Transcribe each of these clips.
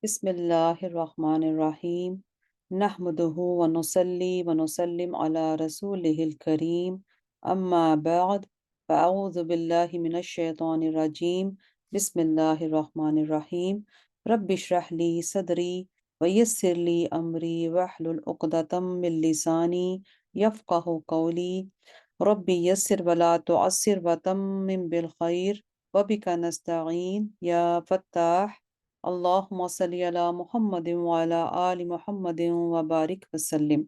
بسم اللہ الرحمن الرحیم نحمدہ ونصلی ونسلم علی رسولہ الکریم اما بعد فاعوذ باللہ من الشیطان الرجیم بسم اللہ الرحمن الرحیم رب اشرح لی صدری ویسر لی امری واحلل عقدۃ من لسانی یفقہوا قولی رب یسر ولا تعسر وتمم بالخیر وبک نستعین یا فتاح اللہم صلی علی محمد وعلی آل محمد وبارک وسلم۔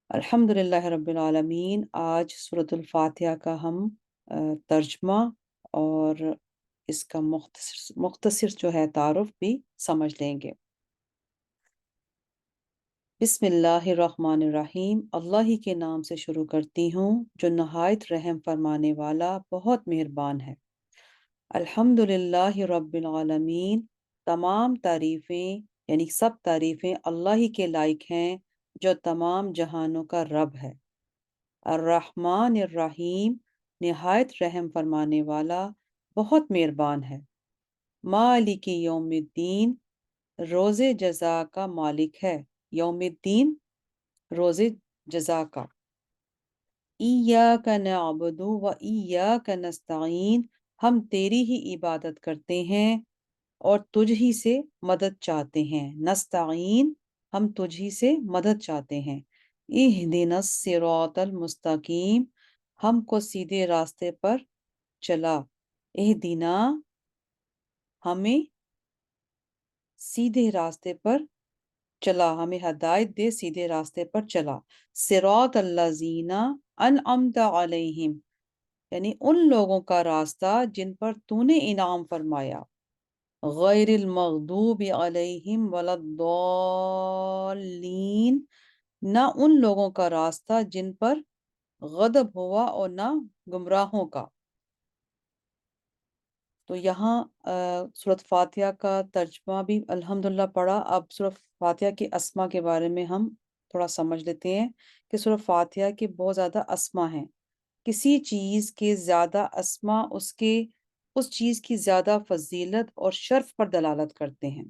الحمدللہ رب العالمین۔ آج سورۃ الفاتحہ کا ہم ترجمہ اور اس کا مختصر جو ہے تعارف بھی سمجھ لیں گے۔ بسم اللہ الرحمن الرحیم۔ اللہ ہی کے نام سے شروع کرتی ہوں جو نہایت رحم فرمانے والا بہت مہربان ہے۔ الحمدللہ رب العالمین۔ تمام تعریفیں یعنی سب تعریفیں اللہ ہی کے لائق ہیں جو تمام جہانوں کا رب ہے۔ الرحمن الرحیم، نہایت رحم فرمانے والا بہت مہربان ہے۔ مالک یوم الدین، روز جزا کا مالک ہے۔ یوم الدین، روز جزا کا۔ ایاک نعبد و ایاک نستعین، ہم تیری ہی عبادت کرتے ہیں اور تجھ ہی سے مدد چاہتے ہیں۔ نستعین، ہم تجھ ہی سے مدد چاہتے ہیں۔ اہدنا الصراط المستقیم، ہم کو سیدھے راستے پر چلا۔ اہدنا، ہمیں سیدھے راستے پر چلا، ہمیں ہدایت دے، سیدھے راستے پر چلا۔ صراط الذین انعمت علیہم، یعنی ان لوگوں کا راستہ جن پر تو نے انعام فرمایا۔ غیر المغضوب علیہم ولا الضالین، نہ ان لوگوں کا راستہ جن پر غضب ہوا اور نہ گمراہوں کا۔ تو یہاں سورۃ فاتحہ کا ترجمہ بھی الحمدللہ پڑھا۔ اب سورۃ فاتحہ کے اسما کے بارے میں ہم تھوڑا سمجھ لیتے ہیں کہ سورۃ فاتحہ کے بہت زیادہ اسما ہیں۔ کسی چیز کے زیادہ اسما اس چیز کی زیادہ فضیلت اور شرف پر دلالت کرتے ہیں۔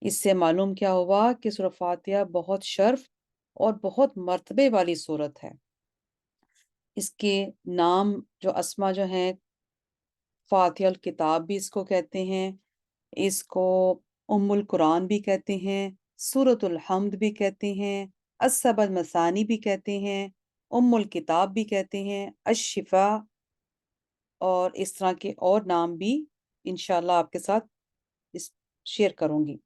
اس سے معلوم کیا ہوا کہ سورۃ فاتحہ بہت شرف اور بہت مرتبے والی سورت ہے۔ اس کے نام جو اسما جو ہیں، فاتحہ الکتاب بھی اس کو کہتے ہیں، اس کو ام القرآن بھی کہتے ہیں، سورۃ الحمد بھی کہتے ہیں، السبع المثانی بھی کہتے ہیں، ام الکتاب بھی کہتے ہیں، الشفا، اور اس طرح کے اور نام بھی انشاءاللہ آپ کے ساتھ شیئر کروں گی۔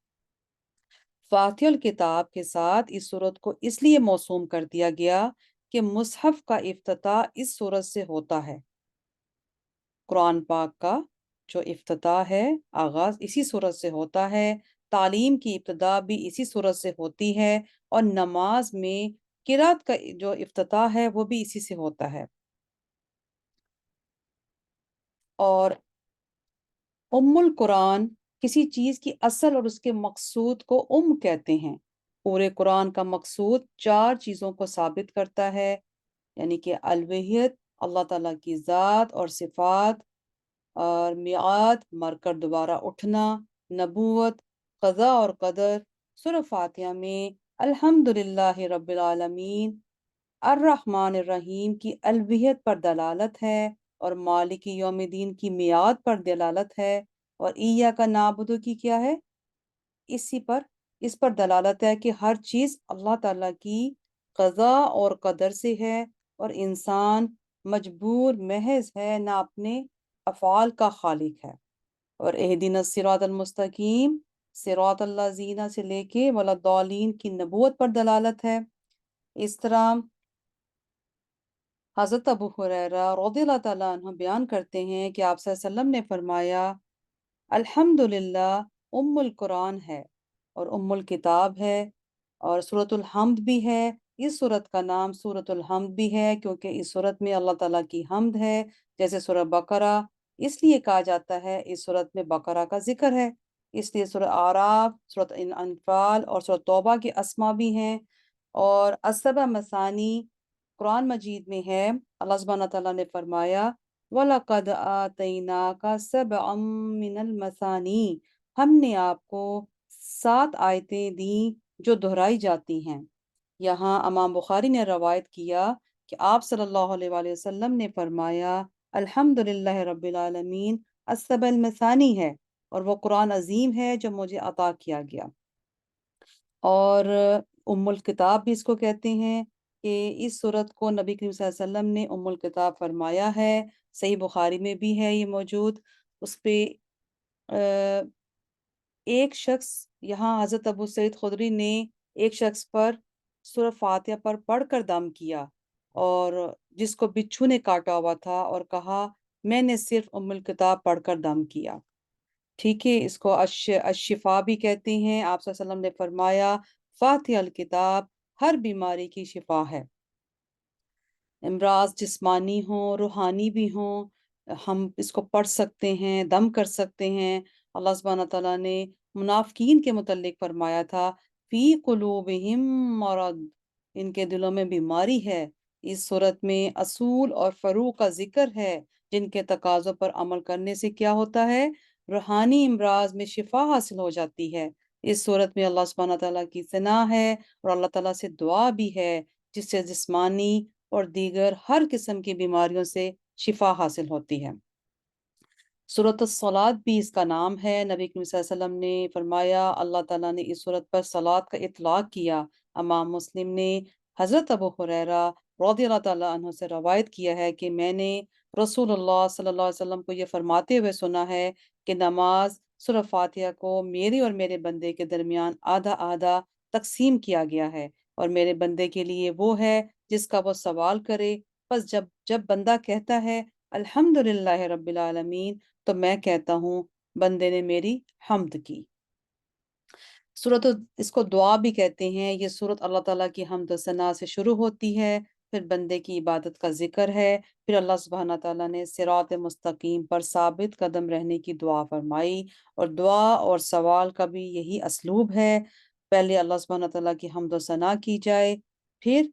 فاتحہ الکتاب کے ساتھ اس سورت کو اس لیے موسوم کر دیا گیا کہ مصحف کا افتتاح اس سورت سے ہوتا ہے۔ قرآن پاک کا جو افتتاح ہے، آغاز اسی سورت سے ہوتا ہے۔ تعلیم کی ابتدا بھی اسی سورت سے ہوتی ہے، اور نماز میں قرات کا جو افتتاح ہے وہ بھی اسی سے ہوتا ہے۔ اور ام القرآن کسی چیز کی اصل اور اس کے مقصود کو کہتے ہیں۔ پورے قرآن کا مقصود 4 چیزوں کو ثابت کرتا ہے، یعنی کہ الوہیت، اللہ تعالیٰ کی ذات اور صفات، اور میعاد، مر کر دوبارہ اٹھنا، نبوت، قضاء اور قدر۔ سورۃ فاتحہ میں الحمدللہ رب العالمین الرحمن الرحیم کی الوہیت پر دلالت ہے، اور مالک یوم الدین کی میعاد پر دلالت ہے، اور ایاک نعبد کی کیا ہے؟ اس پر دلالت ہے کہ ہر چیز اللہ تعالیٰ کی قضاء اور قدر سے ہے، اور انسان مجبور محض ہے، نہ اپنے افعال کا خالق ہے۔ اور اہدنا الصراط المستقیم، صراط الذین سے لے کے ولا الضالین کی نبوت پر دلالت ہے۔ اس طرح حضرت ابو ہریرہ رضی اللہ تعالیٰ عنہ بیان کرتے ہیں کہ آپ صلی اللہ علیہ وسلم نے فرمایا، الحمدللہ ام القرآن ہے اور ام الکتاب ہے، اور سورۃ الحمد بھی ہے۔ اس سورت کا نام سورۃ الحمد بھی ہے کیونکہ اس سورت میں اللہ تعالیٰ کی حمد ہے، جیسے سورہ بقرہ اس لیے کہا جاتا ہے اس سورت میں بقرہ کا ذکر ہے، اس لیے سورہ اعراف، سورۃ انفال اور سورۃ توبہ کے اسما بھی ہیں۔ اور السبع مثانی قرآن مجید میں ہے، اللہ سبحانہ تعالیٰ نے فرمایا، وَلَقَدْ آتَيْنَاكَ سَبْعًا مِّنَ الْمَثَانِي، ہم نے آپ کو 7 آیتیں دیں جو دہرائی جاتی ہیں۔ یہاں امام بخاری نے روایت کیا کہ آپ صلی اللہ علیہ وآلہ وسلم نے فرمایا الحمدللہ رب العالمین السبع المثانی ہے، اور وہ قرآن عظیم ہے جو مجھے عطا کیا گیا۔ اور ام الکتاب بھی اس کو کہتے ہیں کہ اس صورت کو نبی کریم صلی اللہ علیہ وسلم نے ام الکتاب فرمایا ہے۔ صحیح بخاری میں بھی ہے یہ موجود۔ اس پہ ایک شخص، یہاں حضرت ابو سعید خدری نے ایک شخص پر سورہ فاتحہ پر پڑھ کر دم کیا، اور جس کو بچھو نے کاٹا ہوا تھا، اور کہا میں نے صرف ام الکتاب پڑھ کر دم کیا۔ ٹھیک ہے، اس کو الشفا بھی کہتے ہیں۔ آپ صلی اللہ علیہ وسلم نے فرمایا فاتحہ الکتاب ہر بیماری کی شفا ہے، امراض جسمانی ہوں روحانی بھی ہوں، ہم اس کو پڑھ سکتے ہیں، دم کر سکتے ہیں۔ اللہ سبحانہ تعالیٰ نے منافقین کے متعلق فرمایا تھا فی قلوبہم مرض، ان کے دلوں میں بیماری ہے۔ اس صورت میں اصول اور فروع کا ذکر ہے جن کے تقاضوں پر عمل کرنے سے کیا ہوتا ہے، روحانی امراض میں شفا حاصل ہو جاتی ہے۔ اس صورت میں اللہ سبحانہ تعالیٰ کی ثنا ہے، اور اللہ تعالیٰ سے دعا بھی ہے جس سے جسمانی اور دیگر ہر قسم کی بیماریوں سے شفا حاصل ہوتی ہے۔ سورۃ الصلاۃ بھی اس کا نام ہے۔ نبی کریم صلی اللہ علیہ وسلم نے فرمایا اللہ تعالیٰ نے اس سورت پر صلاۃ کا اطلاق کیا۔ امام مسلم نے حضرت ابو ہریرہ رضی اللہ تعالیٰ عنہ سے روایت کیا ہے کہ میں نے رسول اللہ صلی اللہ علیہ وسلم کو یہ فرماتے ہوئے سنا ہے کہ نماز سورہ فاتحہ کو میرے اور میرے بندے کے درمیان آدھا آدھا تقسیم کیا گیا ہے، اور میرے بندے کے لیے وہ ہے جس کا وہ سوال کرے۔ بس جب بندہ کہتا ہے الحمدللہ رب العالمین، تو میں کہتا ہوں بندے نے میری حمد کی۔ سورت اس کو دعا بھی کہتے ہیں۔ یہ سورت اللہ تعالیٰ کی حمد و ثنا سے شروع ہوتی ہے، پھر بندے کی عبادت کا ذکر ہے، پھر اللہ سبحانہ تعالیٰ نے صراط مستقیم پر ثابت قدم رہنے کی دعا فرمائی، اور دعا اور سوال کا بھی یہی اسلوب ہے۔ پہلے اللہ سبحانہ تعالیٰ کی حمد و ثنا کی جائے، پھر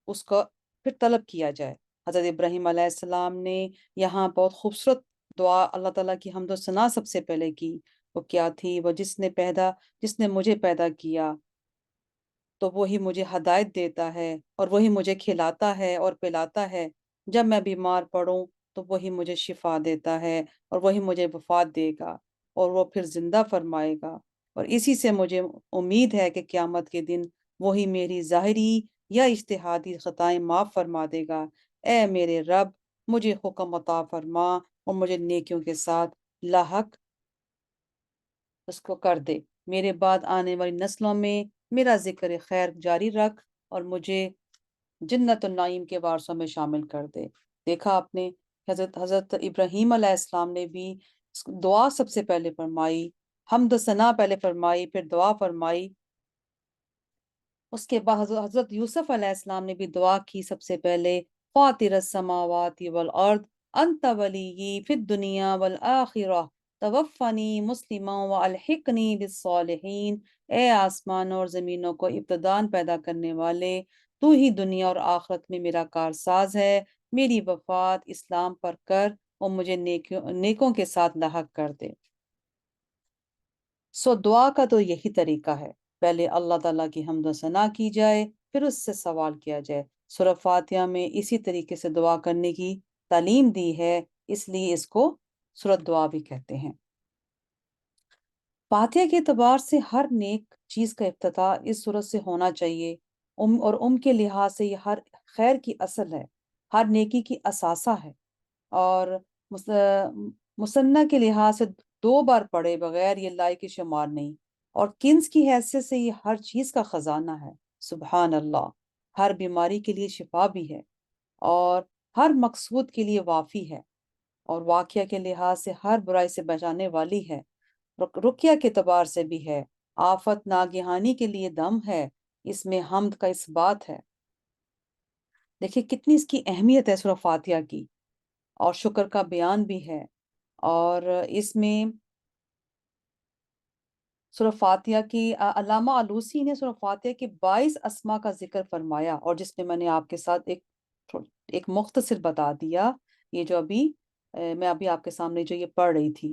اس کو پھر طلب کیا جائے۔ حضرت ابراہیم علیہ السلام نے یہاں بہت خوبصورت دعا اللہ تعالیٰ کی حمد و ثنا سب سے پہلے کی۔ وہ کیا تھی؟ وہ جس نے مجھے پیدا کیا تو وہی مجھے ہدایت دیتا ہے، اور وہی مجھے کھلاتا ہے اور پلاتا ہے۔ جب میں بیمار پڑوں تو وہی مجھے شفا دیتا ہے، اور وہی مجھے وفات دے گا، اور وہ پھر زندہ فرمائے گا، اور اسی سے مجھے امید ہے کہ قیامت کے دن وہی میری ظاہری یا اجتہادی خطائیں معاف فرما دے گا۔ اے میرے رب، مجھے حکم عطا فرما اور مجھے نیکیوں کے ساتھ لاحق اس کو کر دے۔ میرے بعد آنے والی نسلوں میں میرا ذکر خیر جاری رکھ، اور مجھے جنت النعیم کے وارثوں میں شامل کر دے۔ دیکھا آپ نے، حضرت ابراہیم علیہ السلام نے بھی دعا سب سے پہلے فرمائی، حمد و ثنا پہلے فرمائی، پھر دعا فرمائی۔ اس کے بعد حضرت یوسف علیہ السلام نے بھی دعا کی سب سے پہلے، فاطر السماوات والارض انت ولی فی الدنیا والآخرہ توفنی مسلما والحقنی بالصالحین۔ اے آسمان اور زمینوں کو ابتدان پیدا کرنے والے، تو ہی دنیا اور آخرت میں میرا کارساز ہے۔ میری وفات اسلام پر کر، اور مجھے نیکوں کے ساتھ لاحق کر دے۔ سو دعا کا تو یہی طریقہ ہے، پہلے اللہ تعالیٰ کی حمد و ثنا کی جائے، پھر اس سے سوال کیا جائے۔ سورہ فاتحہ میں اسی طریقے سے دعا کرنے کی تعلیم دی ہے، اس لیے اس کو سورۃ دعا بھی کہتے ہیں۔ فاتحہ کے اعتبار سے ہر نیک چیز کا افتتاح اس سورت سے ہونا چاہیے، اور کے لحاظ سے یہ ہر خیر کی اصل ہے، ہر نیکی کی اثاثہ ہے، اور مصنع کے لحاظ سے 2 بار پڑھے بغیر یہ لائق شمار نہیں، اور کنز کی حیثیت سے یہ ہر چیز کا خزانہ ہے۔ سبحان اللہ، ہر بیماری کے لیے شفا بھی ہے، اور ہر مقصود کے لیے وافی ہے، اور واقعہ کے لحاظ سے ہر برائی سے بچانے والی ہے، رقیہ کے اعتبار سے بھی ہے، آفت ناگہانی کے لیے دم ہے، اس میں حمد کا اس بات ہے۔ دیکھیں کتنی اس کی اہمیت ہے سورہ فاتحہ کی، اور شکر کا بیان بھی ہے۔ اور اس میں سورہ فاتحہ کی علامہ آلوسی نے سورہ فاتحہ کی 22 اسما کا ذکر فرمایا، اور جس میں نے آپ کے ساتھ ایک مختصر بتا دیا، یہ جو میں ابھی آپ کے سامنے جو یہ پڑھ رہی تھی۔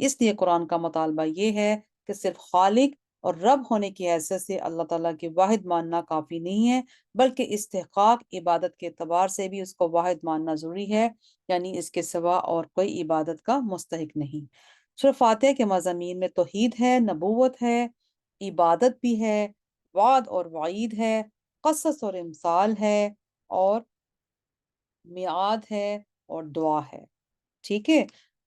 اس لیے قرآن کا مطالبہ یہ ہے کہ صرف خالق اور رب ہونے کی حیثیت سے اللہ تعالیٰ کی واحد ماننا کافی نہیں ہے، بلکہ استحقاق عبادت کے اعتبار سے بھی اس کو واحد ماننا ضروری ہے، یعنی اس کے سوا اور کوئی عبادت کا مستحق نہیں۔ سورہ فاتحہ کے مضامین میں توحید ہے، نبوت ہے، عبادت بھی ہے، وعد اور وعید ہے، قصص اور امثال ہے، اور میعاد ہے، اور دعا ہے۔ ٹھیک ہے،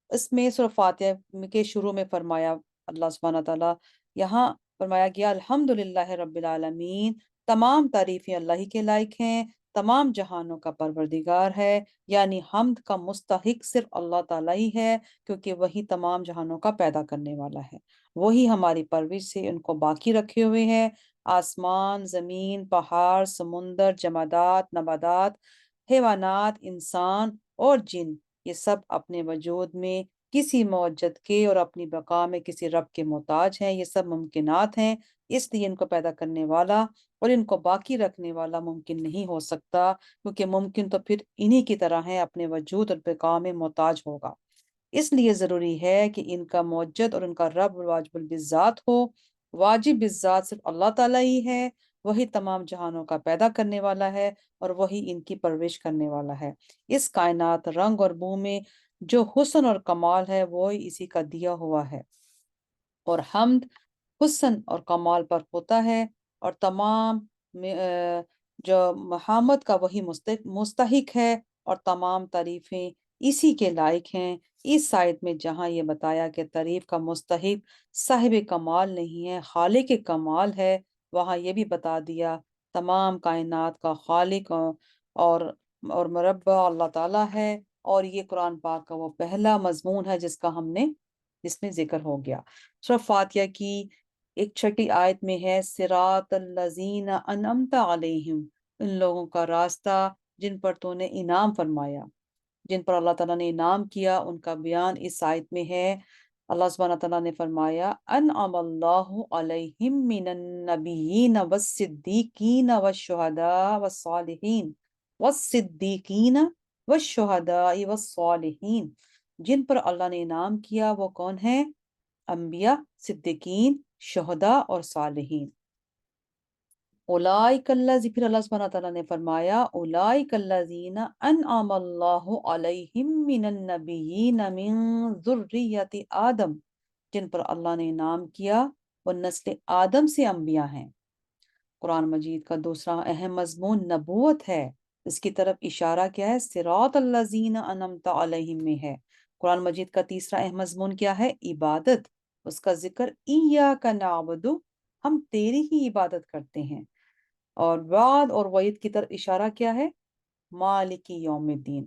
اس میں سورہ فاتحہ کے شروع میں فرمایا اللہ سبحانہ تعالیٰ، یہاں فرمایا گیا الحمد للہ رب العالمین، تمام تعریفیں اللہ ہی کے لائق ہیں، تمام جہانوں کا پروردگار ہے، یعنی حمد کا مستحق صرف اللہ تعالیٰ ہی ہے، کیونکہ وہی تمام جہانوں کا پیدا کرنے والا ہے، وہی ہماری پرورش سے ان کو باقی رکھے ہوئے ہے۔ آسمان، زمین، پہاڑ، سمندر، جمادات، نباتات، حیوانات، انسان اور جن، یہ سب اپنے وجود میں کسی موجد کے اور اپنی بقا میں کسی رب کے محتاج ہیں، یہ سب ممکنات ہیں، اس لیے ان کو پیدا کرنے والا اور ان کو باقی رکھنے والا ممکن نہیں ہو سکتا، کیونکہ ممکن تو پھر انہی کی طرح ہے، اپنے وجود اور بقا میں محتاج ہوگا۔ اس لیے ضروری ہے کہ ان کا موجد اور ان کا رب واجب البذات ہو۔ واجب بالذات صرف اللہ تعالیٰ ہی ہے، وہی تمام جہانوں کا پیدا کرنے والا ہے اور وہی ان کی پرورش کرنے والا ہے۔ اس کائنات، رنگ اور بو میں جو حسن اور کمال ہے وہی اسی کا دیا ہوا ہے، اور حمد حسن اور کمال پر ہوتا ہے، اور تمام جو محمد کا وہی مستحق ہے، اور تمام تعریفیں اسی کے لائق ہیں۔ اس آیت میں جہاں یہ بتایا کہ تعریف کا مستحق صاحب کمال نہیں ہے، خالق کمال ہے، وہاں یہ بھی بتا دیا تمام کائنات کا خالق اور اور مربع اللہ تعالیٰ ہے، اور یہ قرآن پاک کا وہ پہلا مضمون ہے جس میں ذکر ہو گیا۔ سورہ فاتحہ کی ایک چھٹی آیت میں ہے صراط الذین انعمت علیہم، ان لوگوں کا راستہ جن پر تو نے انعام فرمایا، جن پر اللہ تعالیٰ نے انعام کیا، ان کا بیان اس آیت میں ہے۔ اللہ سبحانہ تعالیٰ نے فرمایا انعم اللہ علیہم من النبیین والصدیقین والشہداء والصالحین، والصدیقین والشہداء والصالحین، جن پر اللہ نے انعام کیا وہ کون ہیں؟ انبیاء، صدیقین، شہداء اور صالحین۔ اولئک الذین، پھر اللہ سبحانہ تعالیٰ نے فرمایا اولئک الذین انعم اللہ علیہم من النبیین من ذریۃ آدم، جن پر اللہ نے انعام کیا وہ نسل آدم سے انبیاء ہیں۔ قرآن مجید کا دوسرا اہم مضمون نبوت ہے، اس کی طرف اشارہ کیا ہے؟ صراط الذین انعمت علیہم میں ہے۔ قرآن مجید کا تیسرا اہم مضمون کیا ہے؟ عبادت، اس کا ذکر ایاک نعبد، ہم تیری ہی عبادت کرتے ہیں، اور وعد اور وعید کی طرف اشارہ کیا ہے؟ مالک یوم الدین،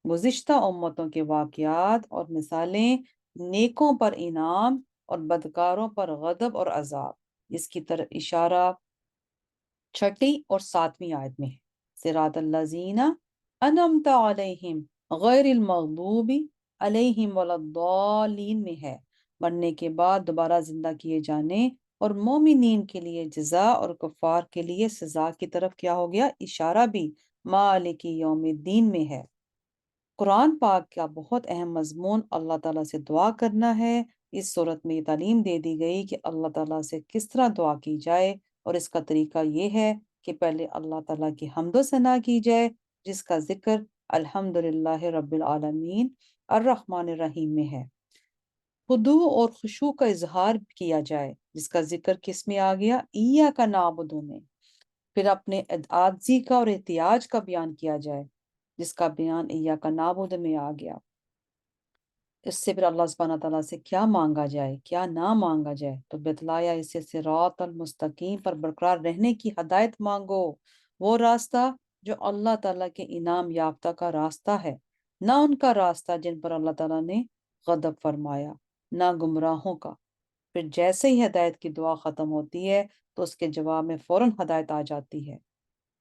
گزشتہ امتوں کے واقعات اور مثالیں، نیکوں پر انعام اور بدکاروں پر غضب اور عذاب، اس کی طرف اشارہ چھٹی اور ساتویں آیت میں ہے۔ صراط الذین انعمت علیہم غیر المغضوب علیہم ولا الضالین میں ہے، مرنے کے بعد دوبارہ زندہ کیے جانے اور مومنین کے لیے جزا اور کفار کے لیے سزا کی طرف کیا ہو گیا؟ اشارہ بھی مالک یوم الدین میں ہے۔ قرآن پاک کا بہت اہم مضمون اللہ تعالیٰ سے دعا کرنا ہے۔ اس صورت میں یہ تعلیم دے دی گئی کہ اللہ تعالیٰ سے کس طرح دعا کی جائے، اور اس کا طریقہ یہ ہے کہ پہلے اللہ تعالیٰ کی حمد و ثنا کی جائے، جس کا ذکر الحمد للہ رب العالمین الرحمن الرحیم میں ہے۔ خضوع اور خشوع کا اظہار کیا جائے، جس کا ذکر کس میں آ گیا؟ ایاک نعبد میں۔ پھر اپنے عاجزی کا اور احتیاج کا بیان کیا جائے، جس کا بیان ایاک نعبد میں آ گیا۔ اس سے پھر اللہ سبحانہ تعالیٰ سے کیا مانگا جائے، کیا نہ مانگا جائے، تو بتلایا اس سے صراط المستقیم پر برقرار رہنے کی ہدایت مانگو، وہ راستہ جو اللہ تعالیٰ کے انعام یافتہ کا راستہ ہے، نہ ان کا راستہ جن پر اللہ تعالیٰ نے غضب فرمایا، نہ گمراہوں کا۔ پھر جیسے ہی ہدایت کی دعا ختم ہوتی ہے تو اس کے جواب میں فوراً ہدایت آ جاتی ہے،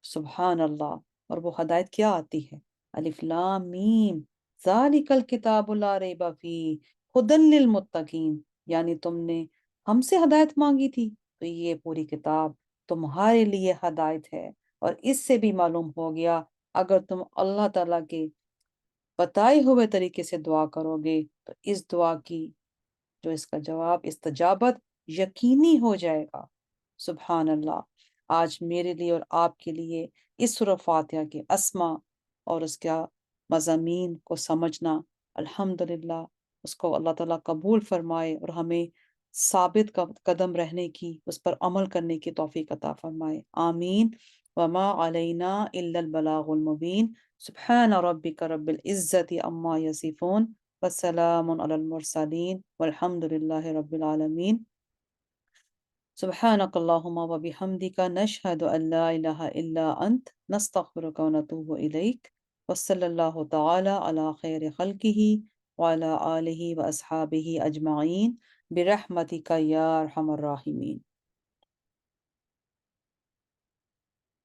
سبحان اللہ۔ اور وہ ہدایت کیا آتی ہے؟ الف لام میم ذالک الکتاب لا ریب فیہ ھدی للمتقین، یعنی تم نے ہم سے ہدایت مانگی تھی تو یہ پوری کتاب تمہارے لیے ہدایت ہے۔ اور اس سے بھی معلوم ہو گیا اگر تم اللہ تعالیٰ کے بتائے ہوئے طریقے سے دعا کرو گے تو اس دعا کی جو اس کا جواب استجابت یقینی ہو جائے گا۔ سبحان اللہ! آج میرے لیے اور آپ کے لیے اس سورہ فاتحہ کے اسما اور اس کا مضامین کو سمجھنا، الحمدللہ اس کو اللہ تعالیٰ قبول فرمائے اور ہمیں ثابت قدم رہنے کی، اس پر عمل کرنے کی توفیق عطا فرمائے، آمین۔ وما علینا الا البلاغ المبین۔ سبحان ربک رب العزت عما یصفون وسلام علی المرسلین والحمد للہ رب العالمین۔ سبحانک اللہم و بحمدک نشہد ان لا الہ الا انت نستغفرک و نتوب الیک وصلی اللہ تعالی علی خیر خلقہ وعلی آلہ و اصحابہ اجمعین برحمتک یا ارحم الراحمین۔